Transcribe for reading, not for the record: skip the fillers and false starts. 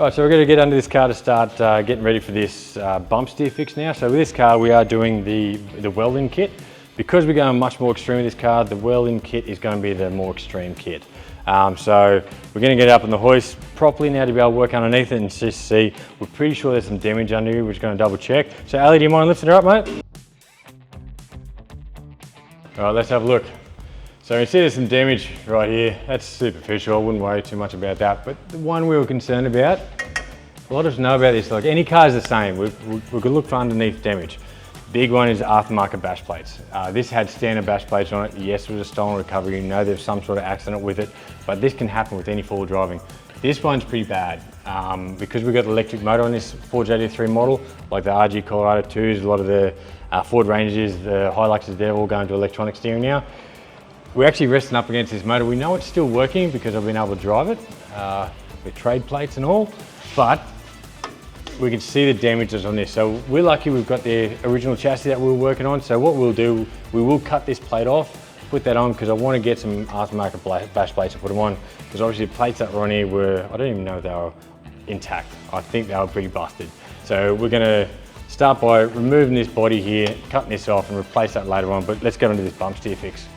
Right, so we're going to get under this car to start getting ready for this bump steer fix now. So with this car, we are doing the weld-in kit. Because we're going much more extreme with this car, the weld-in kit is going to be the more extreme kit. So we're going to get it up on the hoist properly now to be able to work underneath it and just see. We're pretty sure there's some damage under here. We're just going to double check. So Ali, do you mind lifting her up, mate? All right, let's have a look. So you see there's some damage right here. That's superficial, I wouldn't worry too much about that. But the one we were concerned about, a lot of us know about this, like any car is the same. We could look for underneath damage. Big one is aftermarket bash plates. This had standard bash plates on it. Yes, it was a stolen recovery. You know there's some sort of accident with it, but this can happen with any four-wheel driving. This one's pretty bad because we've got the electric motor on this Ford JD3 model, like the RG Colorado 2s, a lot of the Ford Rangers, the Hiluxes, they're all going to electronic steering now. We're actually resting up against this motor. We know it's still working because I've been able to drive it with trade plates and all, but we can see the damages on this. So we're lucky we've got the original chassis that we were working on. So what we'll do, we will cut this plate off, put that on, because I want to get some aftermarket bash plates to put them on, because obviously the plates that were on here were, I don't even know if they were intact. I think they were pretty busted. So we're gonna start by removing this body here, cutting this off and replace that later on, but let's get onto this bump steer fix.